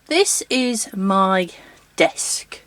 This is my desk,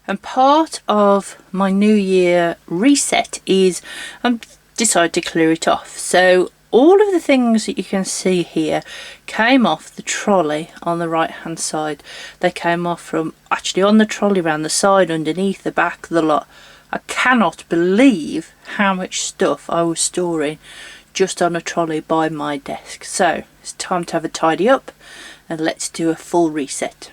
and part of my New Year reset is I've decided to clear it off. So all of the things that you can see here came off the trolley on the right hand side. They came off from actually on the trolley, around the side, underneath, the back, the lot. I cannot believe how much stuff I was storing just on a trolley by my desk. So it's time to have a tidy up and let's do a full reset.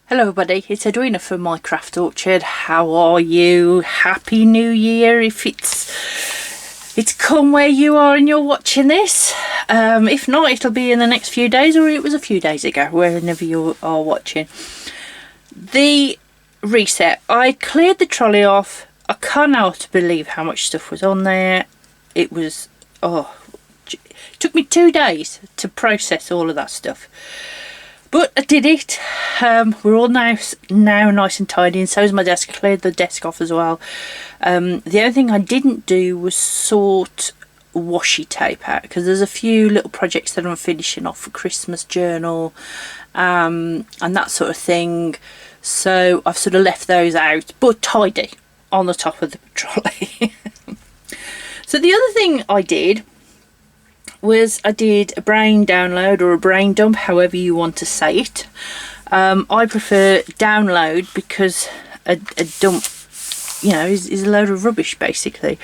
Hello everybody, it's Edwina from My Craft Orchard. How are you? Happy New Year if it's come where you are and you're watching this. If not, it'll be in the next few days, or it was a few days ago, wherever you are watching. The reset, I cleared the trolley off. I cannot believe how much stuff was on there. It took me 2 days to process all of that stuff. But I did it. We're all now nice and tidy, and so is my desk. I cleared the desk off as well. The only thing I didn't do was sort washi tape out, because there's a few little projects that I'm finishing off for Christmas journal and that sort of thing. So I've sort of left those out, but tidy on the top of the trolley. So the other thing I did was I did a brain download, or a brain dump, however you want to say it. I prefer download because a dump, you know, is a load of rubbish basically.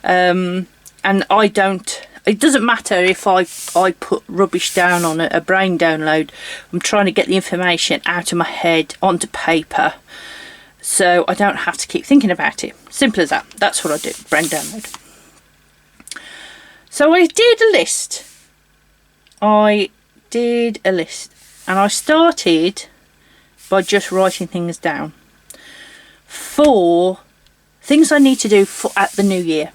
And it doesn't matter if I put rubbish down on a brain download. I'm trying to get the information out of my head onto paper, so I don't have to keep thinking about it. Simple as that. That's what I do, brain download. So I did a list. And I started by just writing things down for things I need to do at the new year.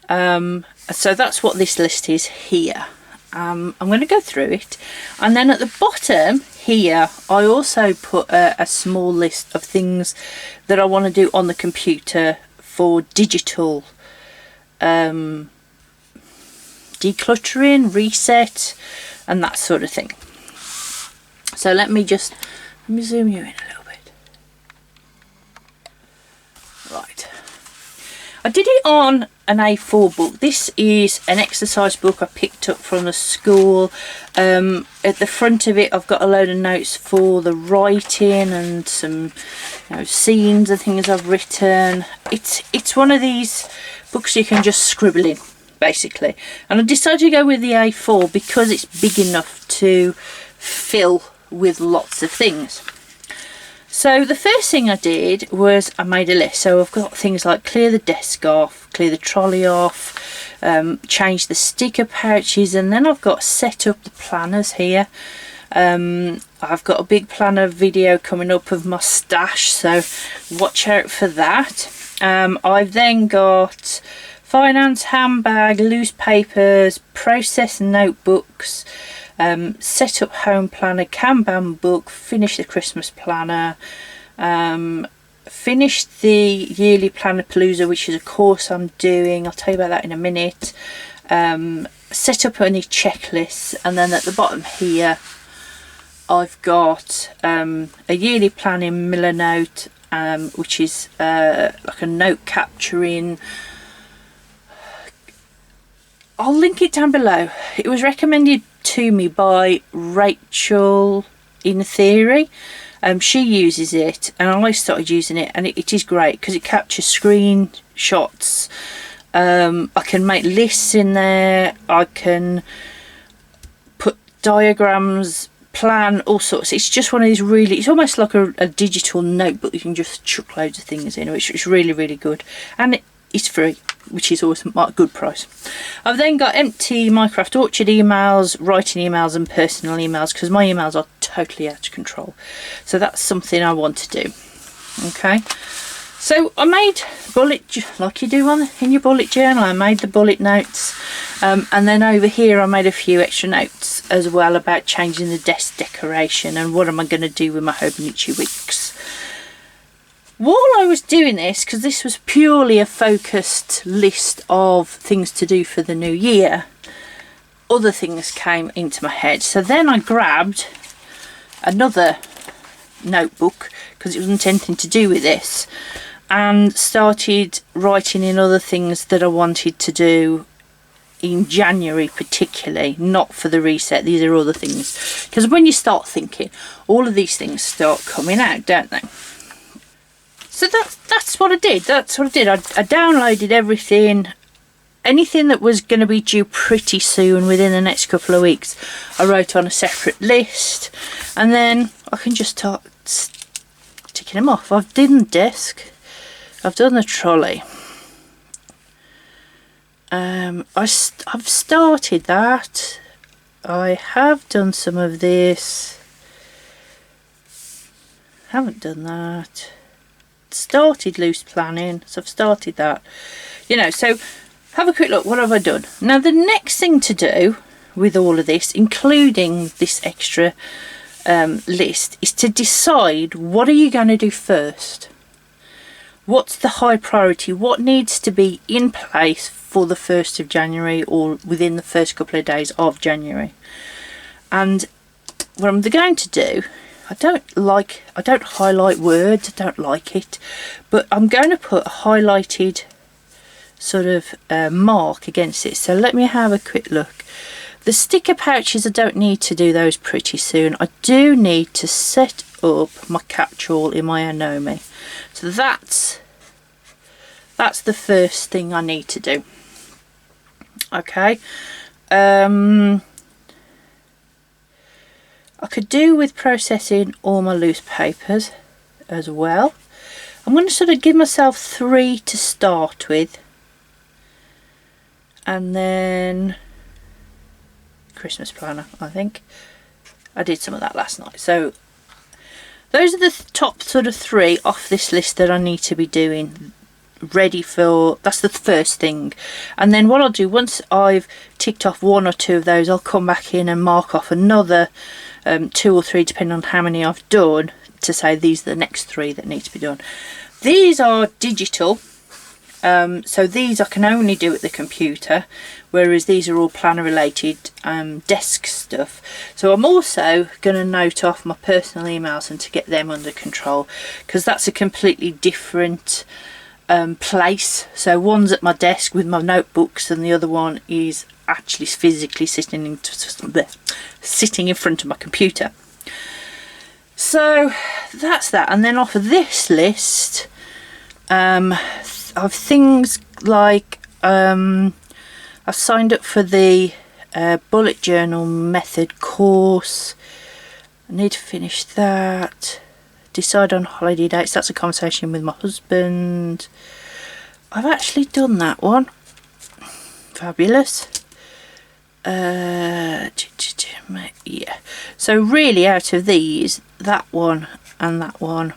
So that's what this list is here. I'm going to go through it, and then at the bottom here I also put a small list of things that I want to do on the computer for digital decluttering, reset, and that sort of thing. So let me zoom you in a little bit. Right, I did it on an A4 book. This is an exercise book I picked up from the school. At the front of it I've got a load of notes for the writing and some, scenes and things I've written. It's one of these books you can just scribble in basically, and I decided to go with the A4 because it's big enough to fill with lots of things. So the first thing I did was I made a list. So I've got things like clear the desk off, clear the trolley off, change the sticker pouches, and then I've got set up the planners here. I've got a big planner video coming up of my stash, so watch out for that. I've then got finance handbag, loose papers, process notebooks, set up home planner, Kanban book, finish the Christmas planner, finish the yearly planner palooza, which is a course I'm doing. I'll tell you about that in a minute. Set up any checklists, and then at the bottom here I've got a yearly planning Miller note, which is like a note capturing. I'll link it down below. It was recommended to me by Rachel in Theory. She uses it, and I started using it, and it is great because it captures screenshots. I can make lists in there. I can put diagrams, plan, all sorts. It's just one of these it's almost like a digital notebook. You can just chuck loads of things in, which is really, really good, and it's free, which is always a good price. I've then got empty My Craft Orchard emails, writing emails, and personal emails, because my emails are totally out of control. So that's something I want to do. Okay, so I made like you do in your bullet journal. I made the bullet notes, and then over here I made a few extra notes as well about changing the desk decoration and what am I going to do with my Hobonichi wicks. while I was doing this, because this was purely a focused list of things to do for the new year, other things came into my head. So then I grabbed another notebook, because it wasn't anything to do with this, and started writing in other things that I wanted to do in January, particularly, not for the reset. These are other things, because when you start thinking, all of these things start coming out, don't they? So that's what I did. I downloaded everything, anything that was going to be due pretty soon, within the next couple of weeks. I wrote on a separate list, and then I can just start ticking them off. I've done the desk, I've done the trolley, I've started that, I have done some of this, haven't done that, started loose planning, so I've started that, so have a quick look. What have I done? Now the next thing to do with all of this, including this extra list, is to decide, what are you going to do first? What's the high priority? What needs to be in place for the 1st of January, or within the first couple of days of January? And what I'm going to do, I don't highlight words, I don't like it, but I'm going to put a highlighted sort of mark against it. So let me have a quick look. The sticker pouches, I don't need to do those pretty soon. I do need to set up my catch-all in my Anomi. So that's the first thing I need to do. Okay. I could do with processing all my loose papers as well. I'm going to sort of give myself 3 to start with, and then Christmas planner. I think I did some of that last night. So those are the top sort of 3 off this list that I need to be doing, ready for. That's the first thing. And then what I'll do, once I've ticked off 1 or 2 of those, I'll come back in and mark off another 2 or 3, depending on how many I've done, to say these are the next 3 that need to be done. These are digital, so these I can only do at the computer, whereas these are all planner related desk stuff. So I'm also going to note off my personal emails and to get them under control, because that's a completely different place. So one's at my desk with my notebooks, and the other one is actually physically sitting in front of my computer. So that's that. And then off of this list of things like I've signed up for the bullet journal method course. I need to finish that. Decide on holiday dates, that's a conversation with my husband. I've actually done that one. Fabulous. Yeah, so really out of these, that one and that one,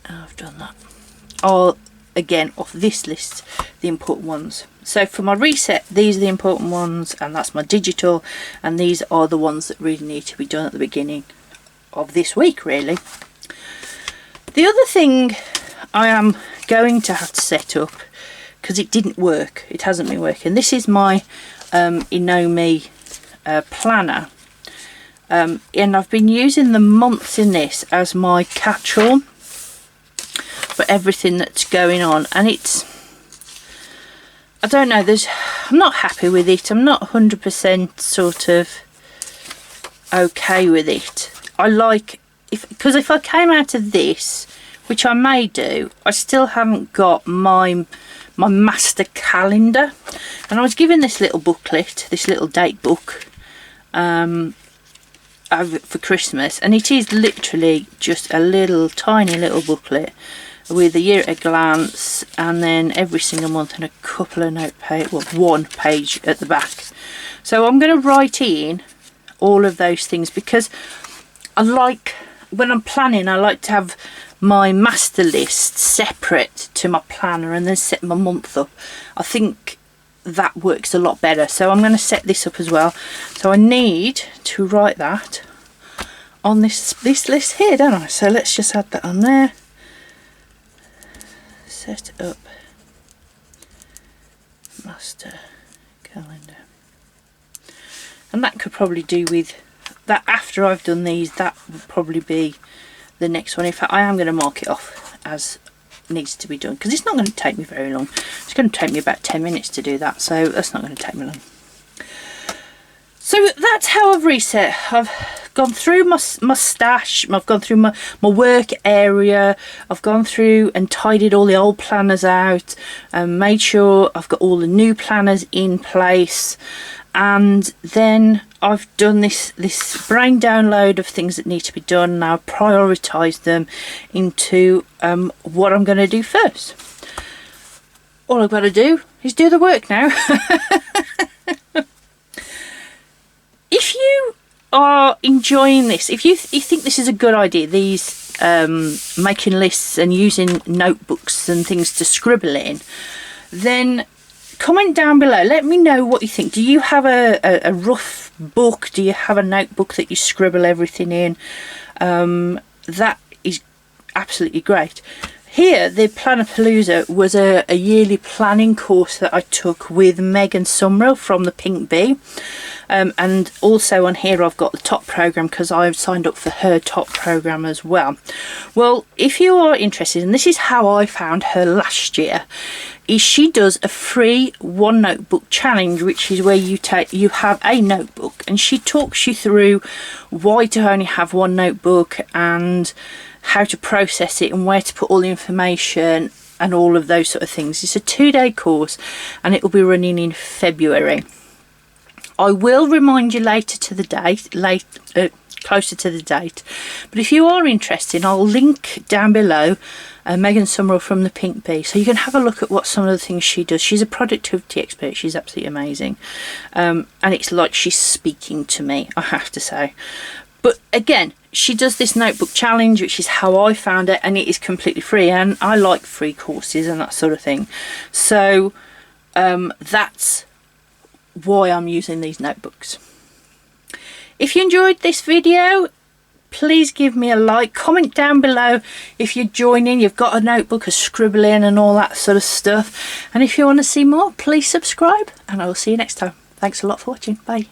I've done that. All again off this list, the important ones. So for my reset, these are the important ones, and that's my digital, and these are the ones that really need to be done at the beginning of this week, really. The other thing I am going to have to set up, because it didn't work, it hasn't been working, this is my Anomi planner, and I've been using the months in this as my catch-all for everything that's going on, and it's, I don't know, I'm not happy with it. I'm not 100% sort of okay with it. I like, because if I came out of this, which I may do, I still haven't got my master calendar. And I was given this little booklet, this little date book for Christmas, and it is literally just a little tiny little booklet with a year at a glance, and then every single month, and a couple of note page, well, 1 page at the back. So I'm going to write in all of those things, because I like, when I'm planning, I like to have my master list separate to my planner and then set my month up. I think that works a lot better. So I'm going to set this up as well. So I need to write that on this list here, don't I? So let's just add that on there. Set up master calendar. And that could probably do with that. After I've done these, that would probably be the next one. In fact, I am going to mark it off as needs to be done, because it's not going to take me very long. It's going to take me about 10 minutes to do that, so that's not going to take me long. So that's how I've reset. I've gone through my stash, I've gone through my work area, I've gone through and tidied all the old planners out and made sure I've got all the new planners in place. And then I've done this brain download of things that need to be done, and I've prioritised them into what I'm going to do first. All I've got to do is do the work now. If you are enjoying this, if you think this is a good idea, these making lists and using notebooks and things to scribble in, then comment down below. Let me know what you think. Do you have a rough book? Do you have a notebook that you scribble everything in? That is absolutely great. Here, the Plannerpalooza was a yearly planning course that I took with Megan Sumrell from the Pink Bee. And also on here I've got the top program, because I've signed up for her top program as well. Well, if you are interested, and this is how I found her last year, is she does a free one notebook challenge, which is where you have a notebook and she talks you through why to only have one notebook and how to process it and where to put all the information and all of those sort of things. It's a 2-day course and it will be running in February. I will remind you later to the date, closer to the date, but if you are interested, I'll link down below Megan Sumrell from the Pink Bee, so you can have a look at what some of the things she does. She's a productivity expert. She's absolutely amazing, and it's like she's speaking to me, I have to say. But again, she does this notebook challenge, which is how I found it, and it is completely free, and I like free courses and that sort of thing. So that's why I'm using these notebooks. If you enjoyed this video, please give me a like. Comment down below if you're joining, you've got a notebook, a scribble in and all that sort of stuff. And if you want to see more, please subscribe, and I will see you next time. Thanks a lot for watching. Bye.